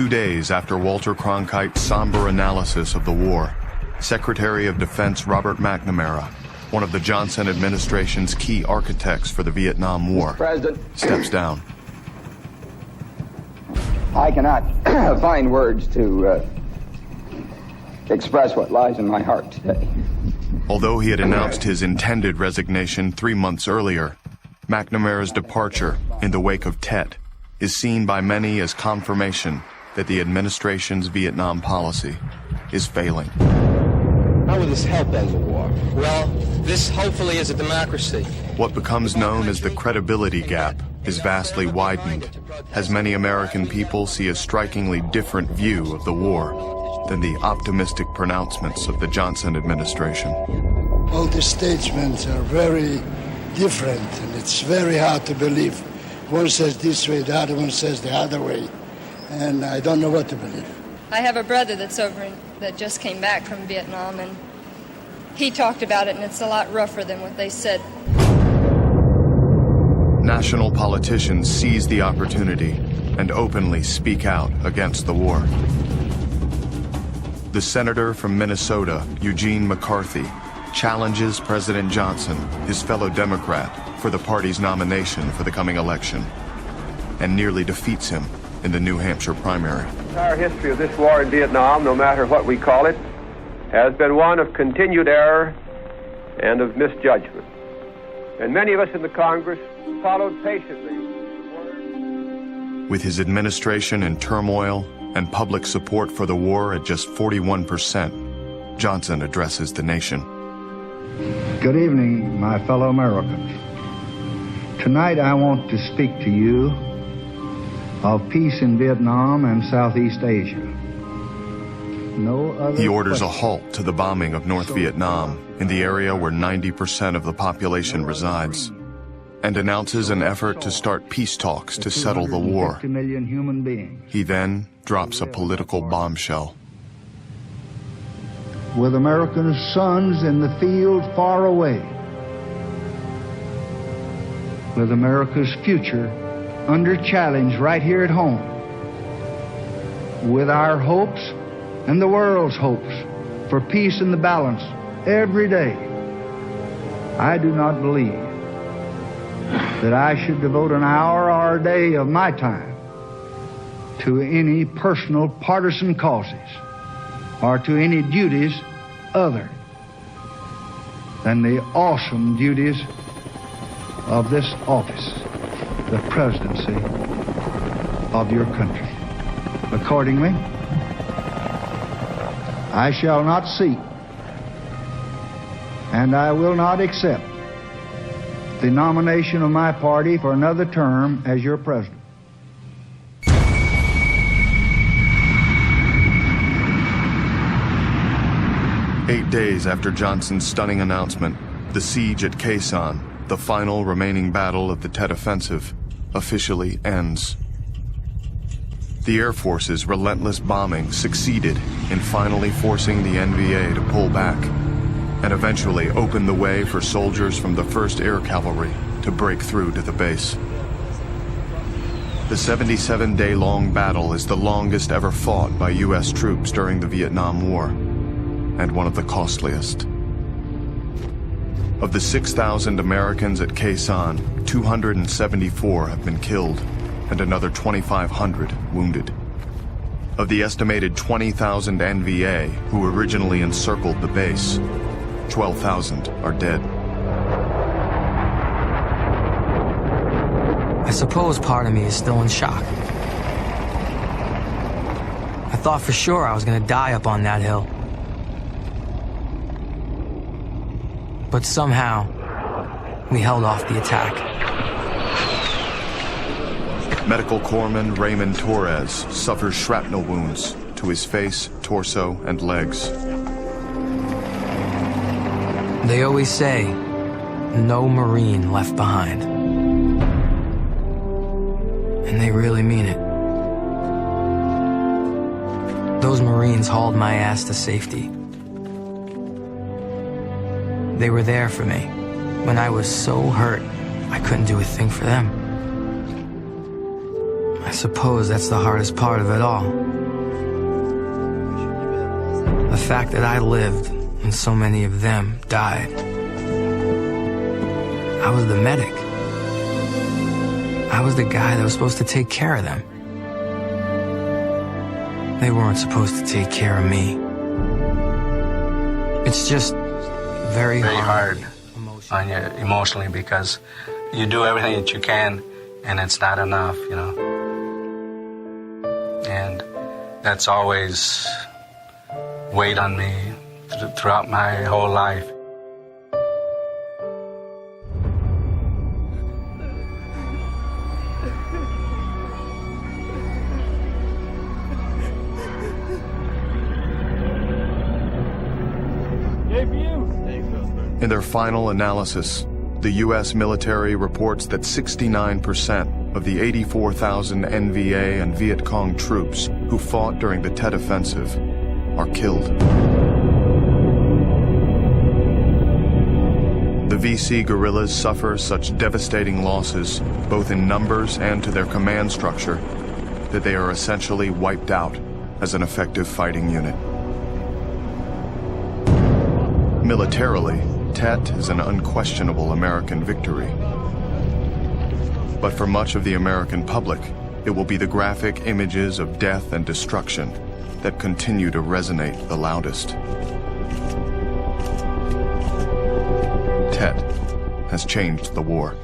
2 days after Walter Cronkite's somber analysis of the war, Secretary of Defense Robert McNamara, one of the Johnson administration's key architects for the Vietnam War, steps down. I cannot find words to express what lies in my heart today. Although he had announced his intended resignation 3 months earlier, McNamara's departure in the wake of Tet is seen by many as confirmation that the administration's Vietnam policy is failing. How will this help end the war? Well, this hopefully is a democracy. What becomes known as the credibility gap is vastly widened, as many American people see a strikingly different view of the war than the optimistic pronouncements of the Johnson administration. All the statements are very different, and it's very hard to believe. One says this way, the other one says the other way, and I don't know what to believe. I have a brother that just came back from Vietnam, and he talked about it, and it's a lot rougher than what they said. National politicians seize the opportunity and openly speak out against the war. The senator from Minnesota, Eugene McCarthy, challenges President Johnson, his fellow Democrat, for the party's nomination for the coming election, and nearly defeats him in the New Hampshire primary. The entire history of this war in Vietnam, no matter what we call it, has been one of continued error and of misjudgment. And many of us in the Congress followed patiently. With his administration in turmoil and public support for the war at just 41%, Johnson addresses the nation. Good evening, my fellow Americans. Tonight I want to speak to you of peace in Vietnam and Southeast Asia. No other He orders a halt to the bombing of North Vietnam, in the area where 90% of the population resides, and announces an effort to start peace talks to settle the war. 250 million human beings. He then drops a political bombshell. With American sons in the field far away, with America's future under challenge right here at home, with our hopes and the world's hopes for peace and the balance every day, I do not believe that I should devote an hour or a day of my time to any personal partisan causes or to any duties other than the awesome duties of this office, the presidency of your country. Accordingly, I shall not seek and I will not accept the nomination of my party for another term as your president. 8 days after Johnson's stunning announcement, the siege at Khe Sanh, the final remaining battle of the Tet Offensive, officially ends. The Air Force's relentless bombing succeeded in finally forcing the NVA to pull back, and eventually opened the way for soldiers from the 1st Air Cavalry to break through to the base. The 77-day-long battle is the longest ever fought by U.S. troops during the Vietnam War, and one of the costliest. Of the 6,000 Americans at Khe Sanh, 274 have been killed, and another 2,500 wounded. Of the estimated 20,000 NVA who originally encircled the base, 12,000 are dead. I suppose part of me is still in shock. I thought for sure I was gonna die up on that hill. But somehow, we held off the attack. Medical corpsman Raymond Torres suffers shrapnel wounds to his face, torso, and legs. They always say, no Marine left behind. And they really mean it. Those Marines hauled my ass to safety. They were there for me when I was so hurt I couldn't do a thing for them. I suppose that's the hardest part of it all. The fact that I lived and so many of them died. I was the medic. I was the guy that was supposed to take care of them. They weren't supposed to take care of me. It's just very hard on you emotionally because you do everything that you can and it's not enough, you know. And that's always weighed on me throughout my whole life. In their final analysis, the U.S. military reports that 69% of the 84,000 NVA and Viet Cong troops who fought during the Tet Offensive are killed. The VC guerrillas suffer such devastating losses, both in numbers and to their command structure, that they are essentially wiped out as an effective fighting unit. Militarily, Tet is an unquestionable American victory. But for much of the American public, it will be the graphic images of death and destruction that continue to resonate the loudest. Tet has changed the war.